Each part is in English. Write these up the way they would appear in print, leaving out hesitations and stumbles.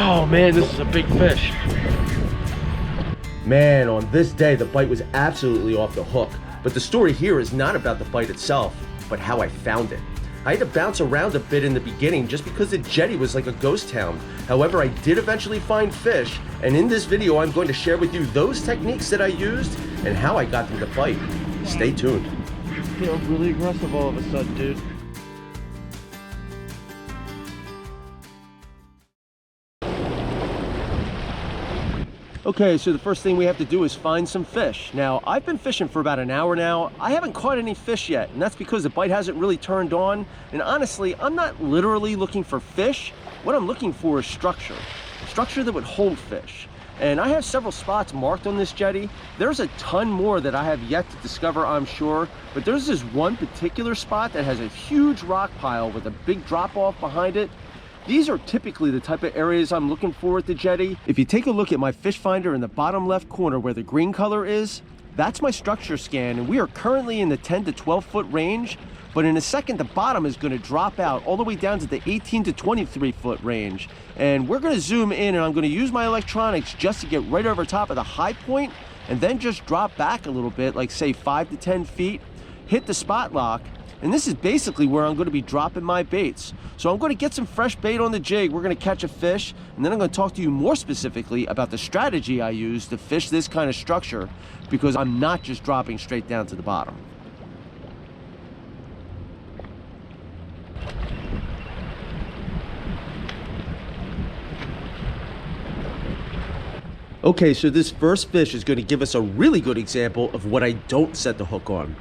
Oh man, this is a big fish. Man, on this day, the bite was absolutely off the hook. But the story here is not about the bite itself, but how I found it. I had to bounce around a bit in the beginning just because the jetty was like a ghost town. However, I did eventually find fish, and in this video, I'm going to share with you those techniques that I used and how I got them to bite. Stay tuned. I feel really aggressive all of a sudden, dude. Okay, so the first thing we have to do is find some fish. Now, I've been fishing for about an hour now. I haven't caught any fish yet, and that's because the bite hasn't really turned on. And honestly, I'm not literally looking for fish. What I'm looking for is structure that would hold fish. And I have several spots marked on this jetty. There's a ton more that I have yet to discover, I'm sure, but there's this one particular spot that has a huge rock pile with a big drop off behind it. These are typically the type of areas I'm looking for at the jetty. If you take a look at my fish finder in the bottom left corner where the green color is, that's my structure scan, and we are currently in the 10 to 12 foot range, but in a second the bottom is going to drop out all the way down to the 18 to 23 foot range. And we're going to zoom in, and I'm going to use my electronics just to get right over top of the high point and then just drop back a little bit, like say 5 to 10 feet, hit the spot lock. And this is basically where I'm going to be dropping my baits. So I'm going to get some fresh bait on the jig. We're going to catch a fish, and then I'm going to talk to you more specifically about the strategy I use to fish this kind of structure, because I'm not just dropping straight down to the bottom. Okay, so this first fish is going to give us a really good example of what I don't set the hook on.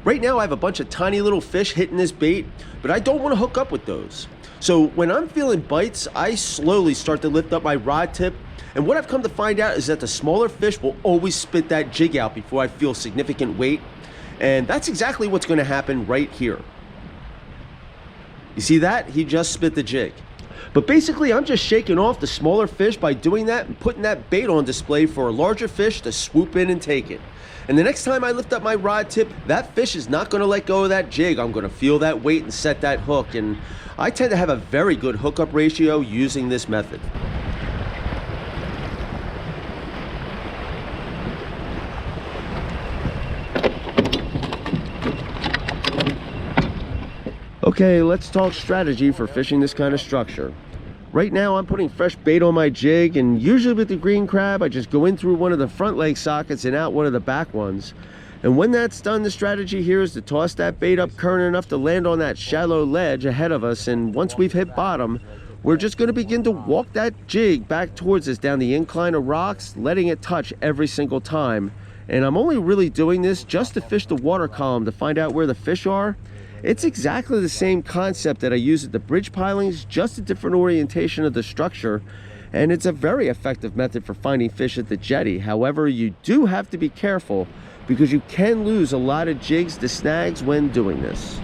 Right now I have a bunch of tiny little fish hitting this bait, but I don't want to hook up with those. So when I'm feeling bites, I slowly start to lift up my rod tip, and what I've come to find out is that the smaller fish will always spit that jig out before I feel significant weight, and that's exactly what's going to happen right here. You see that? He just spit the jig. But basically, I'm just shaking off the smaller fish by doing that and putting that bait on display for a larger fish to swoop in and take it. And the next time I lift up my rod tip, that fish is not going to let go of that jig. I'm going to feel that weight and set that hook. And I tend to have a very good hookup ratio using this method. Okay, let's talk strategy for fishing this kind of structure. Right now I'm putting fresh bait on my jig, and usually with the green crab I just go in through one of the front leg sockets and out one of the back ones. And when that's done, the strategy here is to toss that bait up current enough to land on that shallow ledge ahead of us, and once we've hit bottom, we're just going to begin to walk that jig back towards us down the incline of rocks, letting it touch every single time. And I'm only really doing this just to fish the water column to find out where the fish are. It's exactly the same concept that I use at the bridge pilings, just a different orientation of the structure, and it's a very effective method for finding fish at the jetty. However, you do have to be careful because you can lose a lot of jigs to snags when doing this.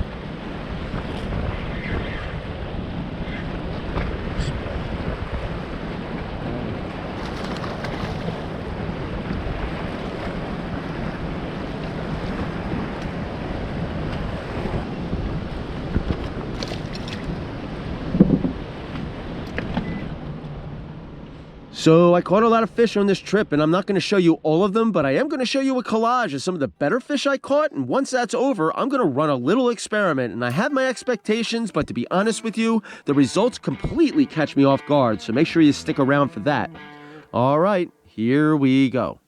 So I caught a lot of fish on this trip, and I'm not going to show you all of them, but I am going to show you a collage of some of the better fish I caught. And once that's over, I'm going to run a little experiment, and I have my expectations, but to be honest with you, the results completely catch me off guard. So make sure you stick around for that. All right, here we go.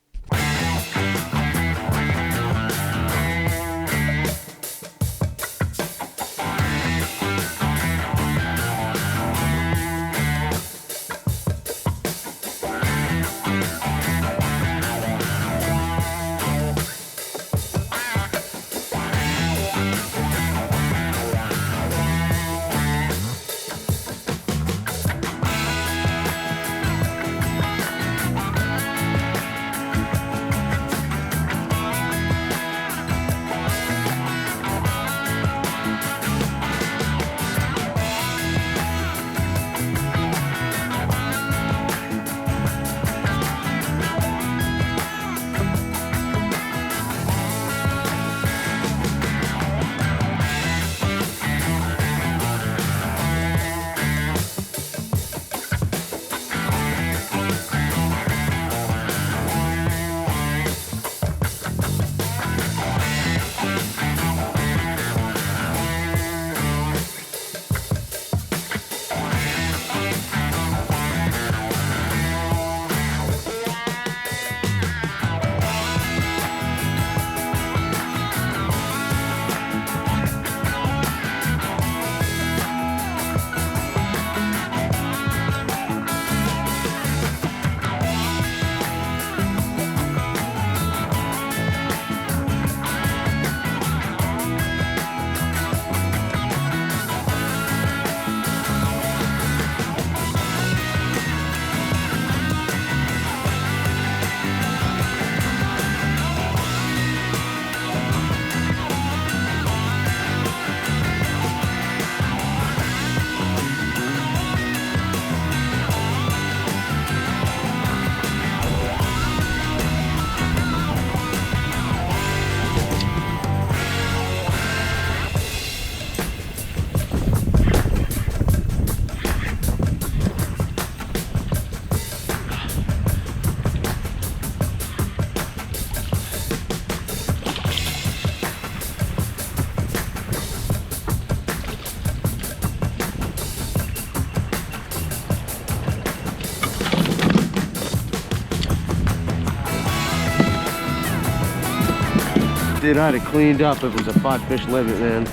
Dude, I had it cleaned up. It was a 5-fish limit, man.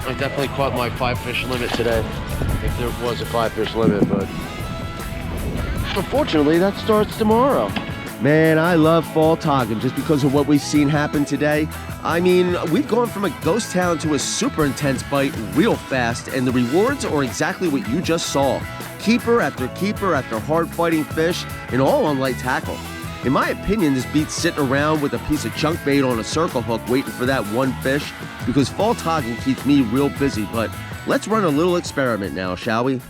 I definitely caught my 5-fish limit today. If there was a 5-fish limit, but unfortunately that starts tomorrow. Man, I love fall togging just because of what we've seen happen today. I mean, we've gone from a ghost town to a super intense bite real fast, and the rewards are exactly what you just saw. Keeper after hard fighting fish, and all on light tackle. In my opinion, this beats sitting around with a piece of junk bait on a circle hook waiting for that one fish, because fall togging keeps me real busy. But let's run a little experiment now, shall we?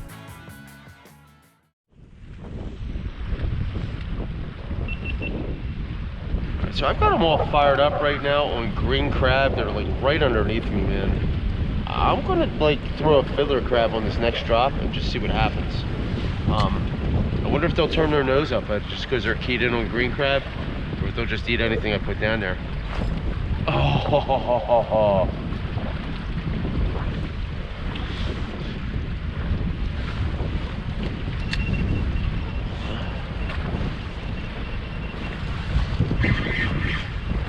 So I've got them all fired up right now on green crab. They're like right underneath me, man. I'm gonna like throw a fiddler crab on this next drop and just see what happens. I wonder if they'll turn their nose up just because they're keyed in on green crab, or if they'll just eat anything I put down there. Oh,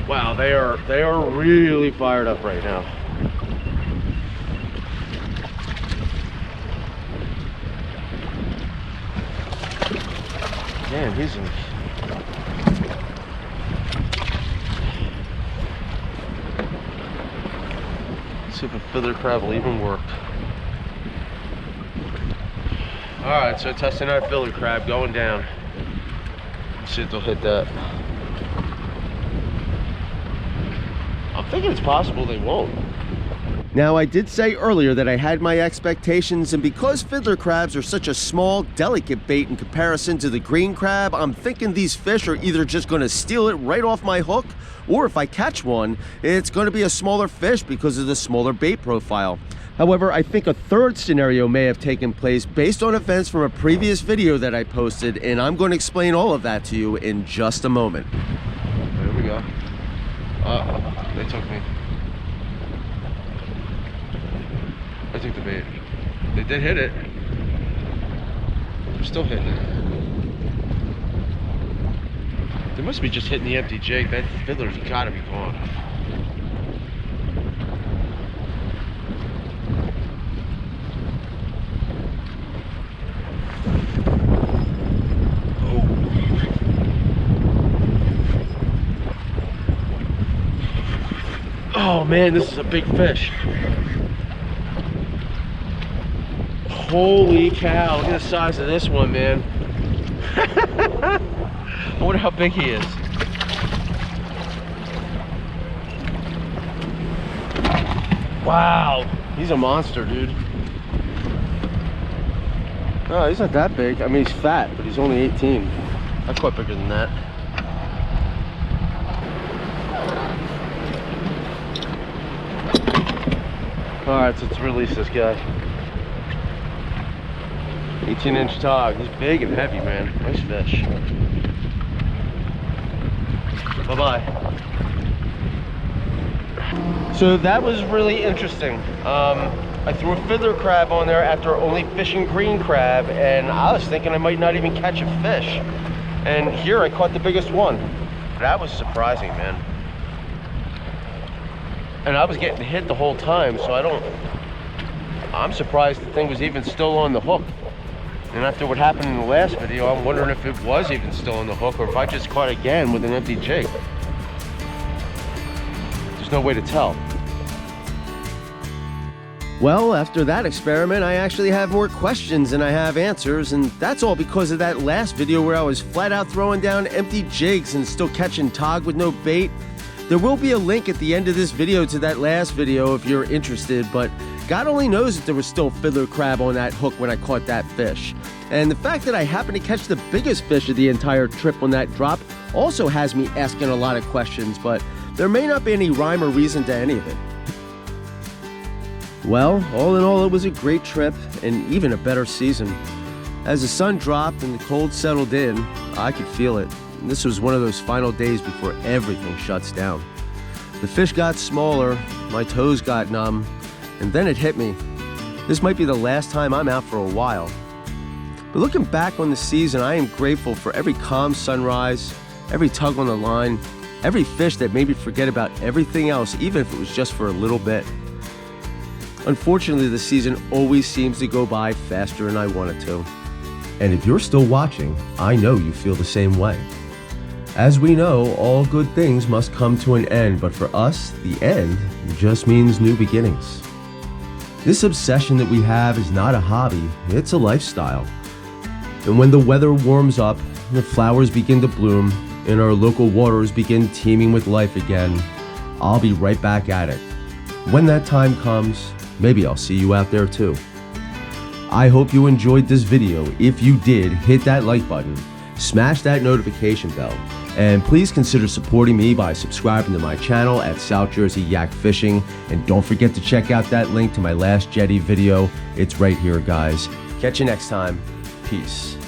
wow, they are really fired up right now. Man, he's in. Let's see if a fiddler crab will even work. Alright, so testing our fiddler crab, going down. Let's see if they'll hit that. I'm thinking it's possible they won't. Now, I did say earlier that I had my expectations, and because fiddler crabs are such a small, delicate bait in comparison to the green crab, I'm thinking these fish are either just going to steal it right off my hook, or if I catch one, it's going to be a smaller fish because of the smaller bait profile. However, I think a third scenario may have taken place based on events from a previous video that I posted, and I'm going to explain all of that to you in just a moment. There we go. They took me. I took the bait. They did hit it. They're still hitting it. They must be just hitting the empty jig. That fiddler's gotta be gone. Oh man, this is a big fish. Holy cow, look at the size of this one, man. I wonder how big he is. Wow, he's a monster, dude. No, he's not that big. I mean, he's fat, but he's only 18. I caught bigger than that. Alright, so let's release this guy. 18-inch tog. He's big and heavy, man. Nice fish. Bye-bye. So that was really interesting. I threw a fiddler crab on there after only fishing green crab, and I was thinking I might not even catch a fish. And here I caught the biggest one. That was surprising, man. And I was getting hit the whole time, so I'm surprised the thing was even still on the hook. And after what happened in the last video, I'm wondering if it was even still on the hook, or if I just caught again with an empty jig. There's no way to tell. Well, after that experiment, I actually have more questions than I have answers, and that's all because of that last video where I was flat out throwing down empty jigs and still catching tog with no bait. There will be a link at the end of this video to that last video if you're interested, but God only knows if there was still fiddler crab on that hook when I caught that fish. And the fact that I happened to catch the biggest fish of the entire trip on that drop also has me asking a lot of questions, but there may not be any rhyme or reason to any of it. Well, all in all, it was a great trip and even a better season. As the sun dropped and the cold settled in, I could feel it. This was one of those final days before everything shuts down. The fish got smaller, my toes got numb, and then it hit me. This might be the last time I'm out for a while. But looking back on the season, I am grateful for every calm sunrise, every tug on the line, Every fish that made me forget about everything else, even if it was just for a little bit. Unfortunately, the season always seems to go by faster than I want it to. And if you're still watching, I know you feel the same way. As we know, all good things must come to an end, but for us, the end just means new beginnings. This obsession that we have is not a hobby, it's a lifestyle. And when the weather warms up, the flowers begin to bloom, and our local waters begin teeming with life again, I'll be right back at it. When that time comes, maybe I'll see you out there too. I hope you enjoyed this video. If you did, hit that like button, smash that notification bell, and please consider supporting me by subscribing to my channel at South Jersey Yak Fishing. And don't forget to check out that link to my last Jetty video. It's right here, guys. Catch you next time. Peace.